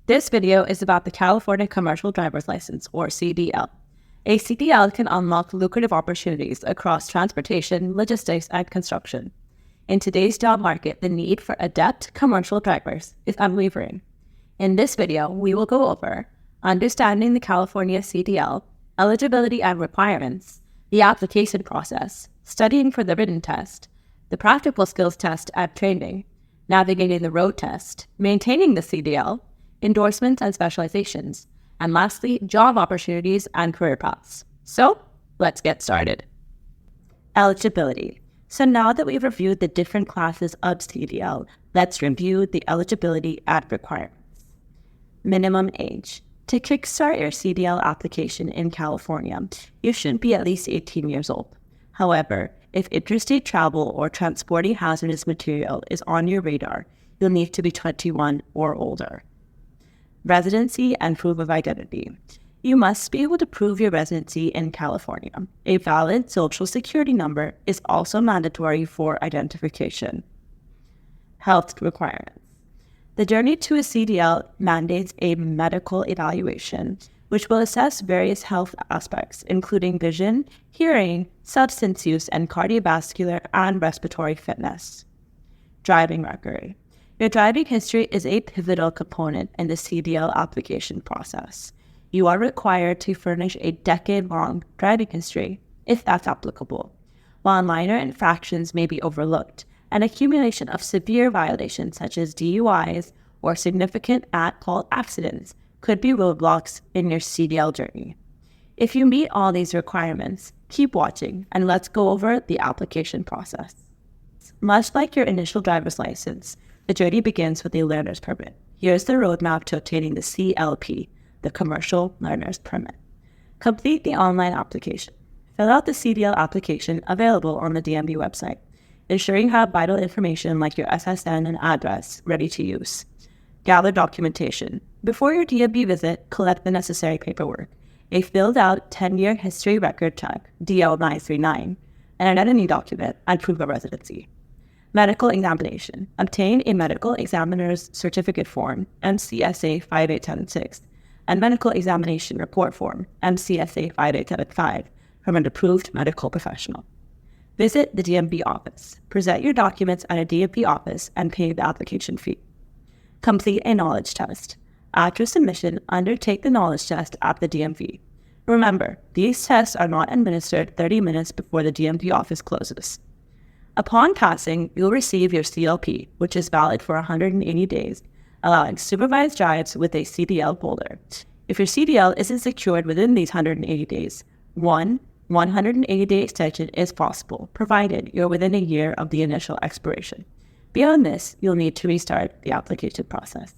This video is about the California Commercial Driver's License, or CDL. A CDL can unlock lucrative opportunities across transportation, logistics, and construction. In today's job market, the need for adept commercial drivers is unwavering. In this video, we will go over understanding the California CDL, eligibility and requirements, the application process, studying for the written test, the practical skills test and training, navigating the road test, maintaining the CDL, endorsements and specializations, and lastly, job opportunities and career paths. So, let's get started. Eligibility. So now that we've reviewed the different classes of CDL, let's review the eligibility and requirements. Minimum age. To kickstart your CDL application in California, you should be at least 18 years old. However, if interstate travel or transporting hazardous material is on your radar, you'll need to be 21 or older. Residency and proof of identity. You must be able to prove your residency in California. A valid social security number is also mandatory for identification. Health requirements. The journey to a CDL mandates a medical evaluation, which will assess various health aspects, including vision, hearing, substance use, and cardiovascular and respiratory fitness. Driving record. Your driving history is a pivotal component in the CDL application process. You are required to furnish a decade-long driving history, if that's applicable. While minor infractions may be overlooked, an accumulation of severe violations such as DUIs or significant at-fault accidents could be roadblocks in your CDL journey. If you meet all these requirements, keep watching and let's go over the application process. Much like your initial driver's license, the journey begins with a learner's permit. Here's the roadmap to obtaining the CLP, the Commercial Learner's Permit. Complete the online application. Fill out the CDL application available on the DMV website. Ensure you have vital information like your SSN and address ready to use. Gather documentation. Before your DMV visit, collect the necessary paperwork. A filled-out 10-year history record check, DL-939, an identity document, and proof of residency. Medical examination. Obtain a medical examiner's certificate form, MCSA 5876, and medical examination report form, MCSA 5875, from an approved medical professional. Visit the DMV office. Present your documents at a DMV office and pay the application fee. Complete a knowledge test. After submission, undertake the knowledge test at the DMV. Remember, these tests are not administered 30 minutes before the DMV office closes. Upon passing, you'll receive your CLP, which is valid for 180 days, allowing supervised drives with a CDL holder. If your CDL isn't secured within these 180 days, one 180-day extension is possible, provided you're within a year of the initial expiration. Beyond this, you'll need to restart the application process.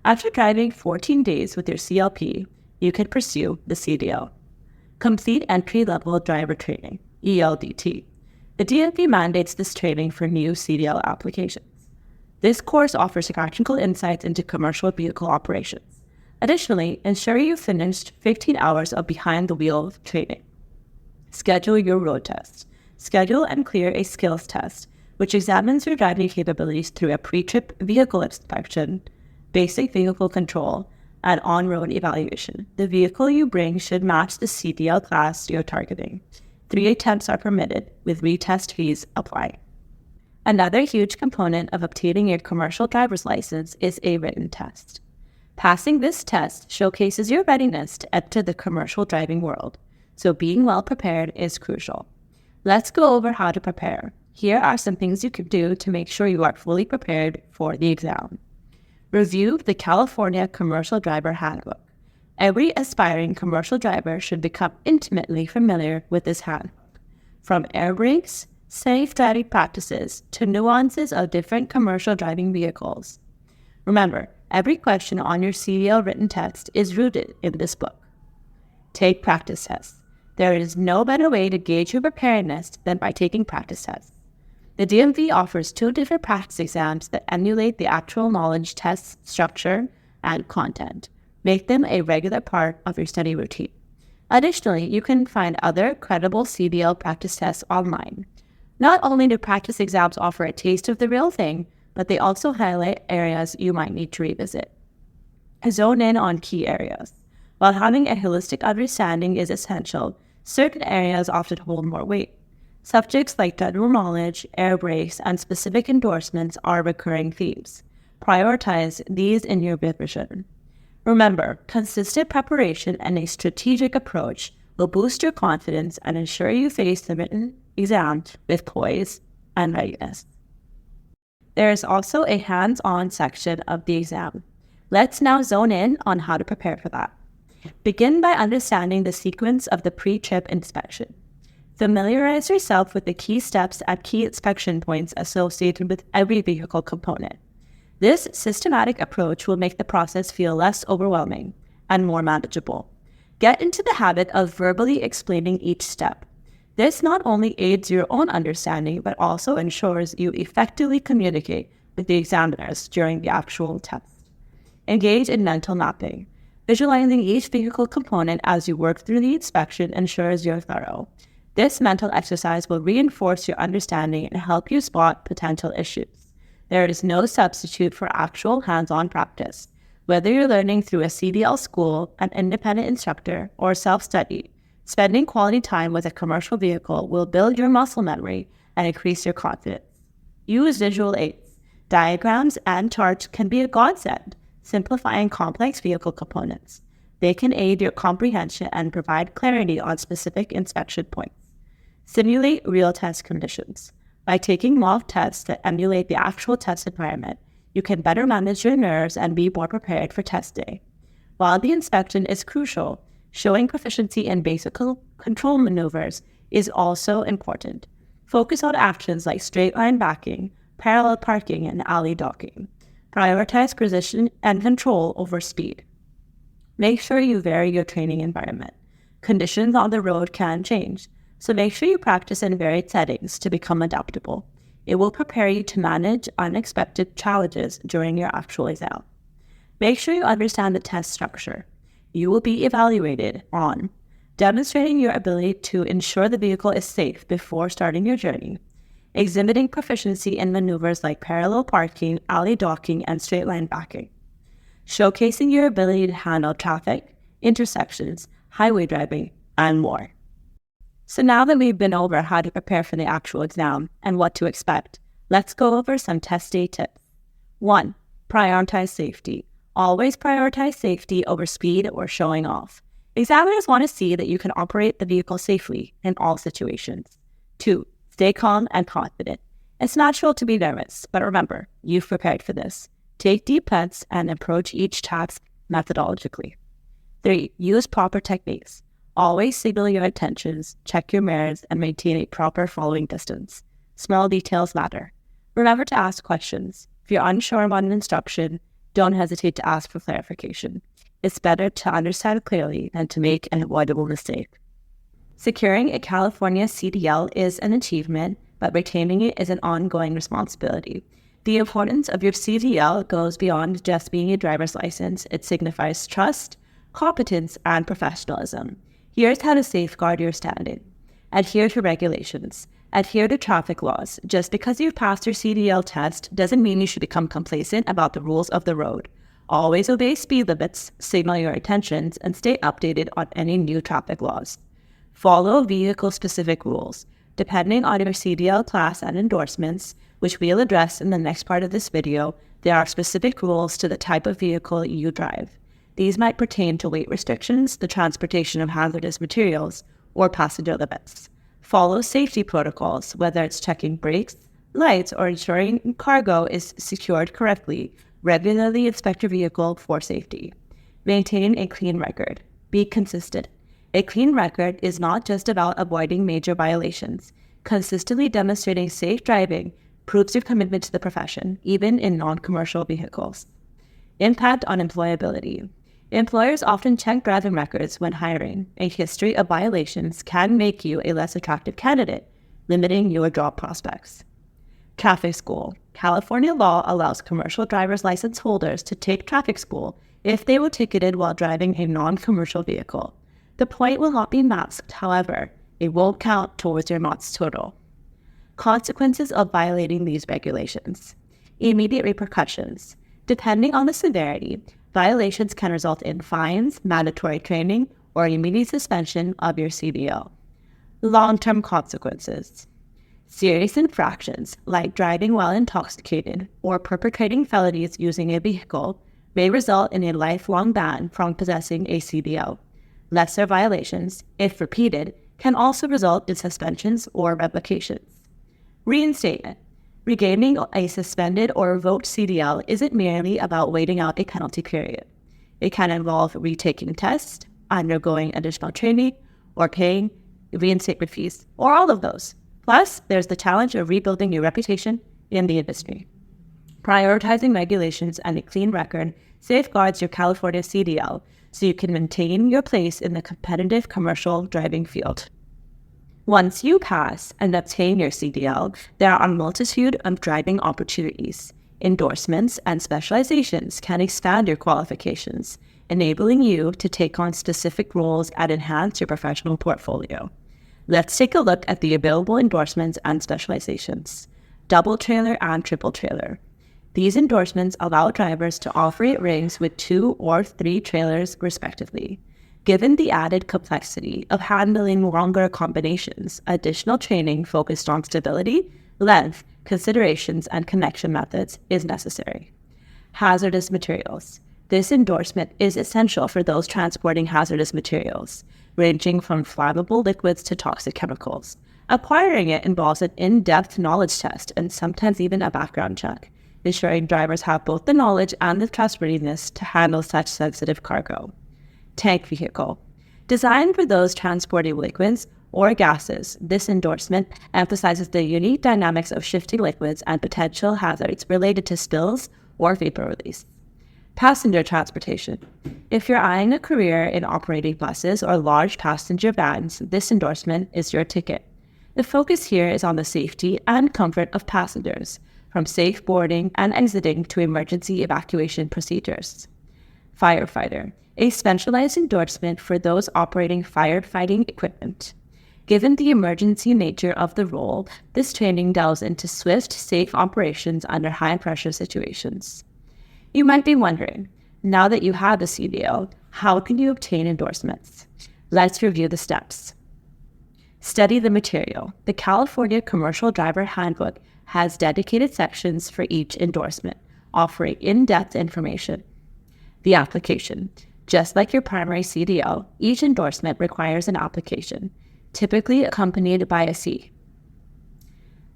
After driving 14 days with your CLP, you can pursue the CDL. Complete entry-level driver training, ELDT. The DMV mandates this training for new CDL applications. This course offers practical insights into commercial vehicle operations. Additionally, ensure you finished 15 hours of behind-the-wheel training. Schedule your road test. Schedule and clear a skills test, which examines your driving capabilities through a pre-trip vehicle inspection, basic vehicle control, and on-road evaluation. The vehicle you bring should match the CDL class you're targeting. 3 attempts are permitted, with retest fees apply. Another huge component of obtaining your commercial driver's license is a written test. Passing this test showcases your readiness to enter the commercial driving world, so being well prepared is crucial. Let's go over how to prepare. Here are some things you can do to make sure you are fully prepared for the exam. Review the California Commercial Driver Handbook. Every aspiring commercial driver should become intimately familiar with this handbook. From air brakes, safe driving practices, to nuances of different commercial driving vehicles. Remember, every question on your CDL written test is rooted in this book. Take practice tests. There is no better way to gauge your preparedness than by taking practice tests. The DMV offers 2 different practice exams that emulate the actual knowledge test structure and content. Make them a regular part of your study routine. Additionally, you can find other credible CDL practice tests online. Not only do practice exams offer a taste of the real thing, but they also highlight areas you might need to revisit. Zone in on key areas. While having a holistic understanding is essential, certain areas often hold more weight. Subjects like general knowledge, air brakes, and specific endorsements are recurring themes. Prioritize these in your revision. Remember, consistent preparation and a strategic approach will boost your confidence and ensure you face the written exam with poise and readiness. There is also a hands-on section of the exam. Let's now zone in on how to prepare for that. Begin by understanding the sequence of the pre-trip inspection. Familiarize yourself with the key steps and key inspection points associated with every vehicle component. This systematic approach will make the process feel less overwhelming and more manageable. Get into the habit of verbally explaining each step. This not only aids your own understanding, but also ensures you effectively communicate with the examiners during the actual test. Engage in mental mapping. Visualizing each vehicle component as you work through the inspection ensures you're thorough. This mental exercise will reinforce your understanding and help you spot potential issues. There is no substitute for actual hands-on practice. Whether you're learning through a CDL school, an independent instructor, or self-study, spending quality time with a commercial vehicle will build your muscle memory and increase your confidence. Use visual aids. Diagrams and charts can be a godsend, simplifying complex vehicle components. They can aid your comprehension and provide clarity on specific inspection points. Simulate real test conditions. By taking mock tests that emulate the actual test environment, you can better manage your nerves and be more prepared for test day. While the inspection is crucial, showing proficiency in basic control maneuvers is also important. Focus on actions like straight line backing, parallel parking, and alley docking. Prioritize precision and control over speed. Make sure you vary your training environment. Conditions on the road can change, so make sure you practice in varied settings to become adaptable. It will prepare you to manage unexpected challenges during your actual exam. Make sure you understand the test structure. You will be evaluated on demonstrating your ability to ensure the vehicle is safe before starting your journey, exhibiting proficiency in maneuvers like parallel parking, alley docking, and straight line backing, showcasing your ability to handle traffic, intersections, highway driving, and more. So now that we've been over how to prepare for the actual exam and what to expect, let's go over some test day tips. 1. Prioritize safety. Always prioritize safety over speed or showing off. Examiners want to see that you can operate the vehicle safely in all situations. 2. Stay calm and confident. It's natural to be nervous, but remember, you've prepared for this. Take deep breaths and approach each task methodologically. 3. Use proper techniques. Always signal your intentions, check your mirrors, and maintain a proper following distance. Small details matter. Remember to ask questions. If you're unsure about an instruction, don't hesitate to ask for clarification. It's better to understand clearly than to make an avoidable mistake. Securing a California CDL is an achievement, but retaining it is an ongoing responsibility. The importance of your CDL goes beyond just being a driver's license. It signifies trust, competence, and professionalism. Here's how to safeguard your standing. Adhere to regulations. Adhere to traffic laws. Just because you've passed your CDL test doesn't mean you should become complacent about the rules of the road. Always obey speed limits, signal your intentions, and stay updated on any new traffic laws. Follow vehicle-specific rules. Depending on your CDL class and endorsements, which we'll address in the next part of this video, there are specific rules to the type of vehicle you drive. These might pertain to weight restrictions, the transportation of hazardous materials, or passenger limits. Follow safety protocols, whether it's checking brakes, lights, or ensuring cargo is secured correctly. Regularly inspect your vehicle for safety. Maintain a clean record. Be consistent. A clean record is not just about avoiding major violations. Consistently demonstrating safe driving proves your commitment to the profession, even in non-commercial vehicles. Impact on employability. Employers often check driving records when hiring. A history of violations can make you a less attractive candidate, limiting your job prospects. Traffic school. California law allows commercial driver's license holders to take traffic school if they were ticketed while driving a non-commercial vehicle. The point will not be masked, however, it won't count towards your knots total. Consequences of violating these regulations. Immediate repercussions. Depending on the severity, violations can result in fines, mandatory training, or immediate suspension of your CDL. Long-term consequences. Serious infractions, like driving while intoxicated or perpetrating felonies using a vehicle, may result in a lifelong ban from possessing a CDL. Lesser violations, if repeated, can also result in suspensions or revocations. Reinstatement. Regaining a suspended or revoked CDL isn't merely about waiting out a penalty period. It can involve retaking tests, undergoing additional training, or paying reinstatement fees, or all of those. Plus, there's the challenge of rebuilding your reputation in the industry. Prioritizing regulations and a clean record safeguards your California CDL so you can maintain your place in the competitive commercial driving field. Once you pass and obtain your CDL, there are a multitude of driving opportunities. Endorsements and specializations can expand your qualifications, enabling you to take on specific roles and enhance your professional portfolio. Let's take a look at the available endorsements and specializations. Double trailer and triple trailer. These endorsements allow drivers to operate rigs with 2 or 3 trailers, respectively. Given the added complexity of handling longer combinations, additional training focused on stability, length, considerations, and connection methods is necessary. Hazardous materials. This endorsement is essential for those transporting hazardous materials, ranging from flammable liquids to toxic chemicals. Acquiring it involves an in-depth knowledge test and sometimes even a background check, ensuring drivers have both the knowledge and the trustworthiness to handle such sensitive cargo. Tank vehicle. Designed for those transporting liquids or gases, this endorsement emphasizes the unique dynamics of shifting liquids and potential hazards related to spills or vapor release. Passenger transportation. If you're eyeing a career in operating buses or large passenger vans, this endorsement is your ticket. The focus here is on the safety and comfort of passengers, from safe boarding and exiting to emergency evacuation procedures. Firefighter. A specialized endorsement for those operating firefighting equipment. Given the emergency nature of the role, this training delves into swift, safe operations under high-pressure situations. You might be wondering, now that you have the CDL, how can you obtain endorsements? Let's review the steps. Study the material. The California Commercial Driver Handbook has dedicated sections for each endorsement, offering in-depth information. The application. Just like your primary CDL, each endorsement requires an application, typically accompanied by a C.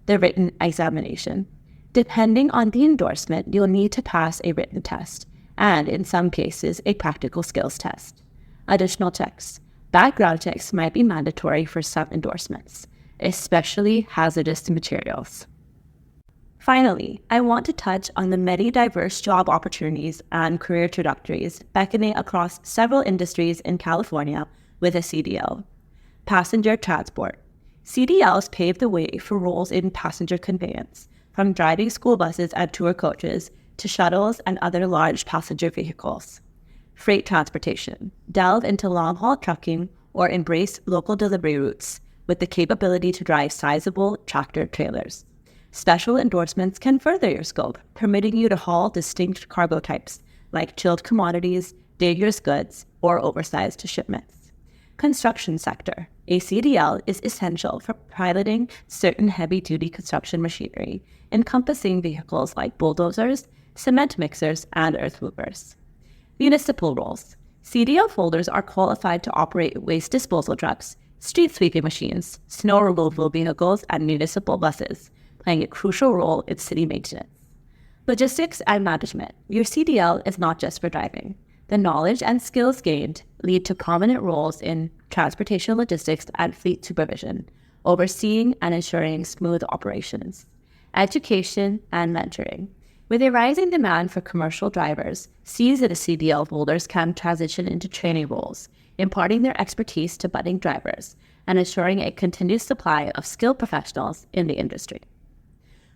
The written examination. Depending on the endorsement, you'll need to pass a written test, and in some cases, a practical skills test. Additional checks. Background checks might be mandatory for some endorsements, especially hazardous materials. Finally, I want to touch on the many diverse job opportunities and career trajectories beckoning across several industries in California with a CDL. Passenger transport. CDLs pave the way for roles in passenger conveyance, from driving school buses and tour coaches to shuttles and other large passenger vehicles. Freight transportation. Delve into long-haul trucking or embrace local delivery routes with the capability to drive sizable tractor trailers. Special endorsements can further your scope, permitting you to haul distinct cargo types like chilled commodities, dangerous goods, or oversized shipments. Construction sector. A CDL is essential for piloting certain heavy-duty construction machinery, encompassing vehicles like bulldozers, cement mixers, and earth movers. Municipal roles. CDL holders are qualified to operate waste disposal trucks, street sweeping machines, snow removal vehicles, and municipal buses, playing a crucial role in city maintenance. Logistics and management. Your CDL is not just for driving. The knowledge and skills gained lead to prominent roles in transportation logistics and fleet supervision, overseeing and ensuring smooth operations. Education and mentoring. With a rising demand for commercial drivers, seasoned CDL holders can transition into training roles, imparting their expertise to budding drivers and ensuring a continuous supply of skilled professionals in the industry.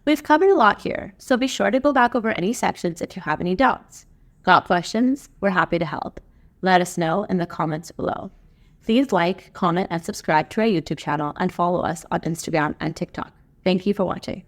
We've covered a lot here, so be sure to go back over any sections if you have any doubts. Got questions? We're happy to help. Let us know in the comments below. Please like, comment, and subscribe to our YouTube channel and follow us on Instagram and TikTok. Thank you for watching.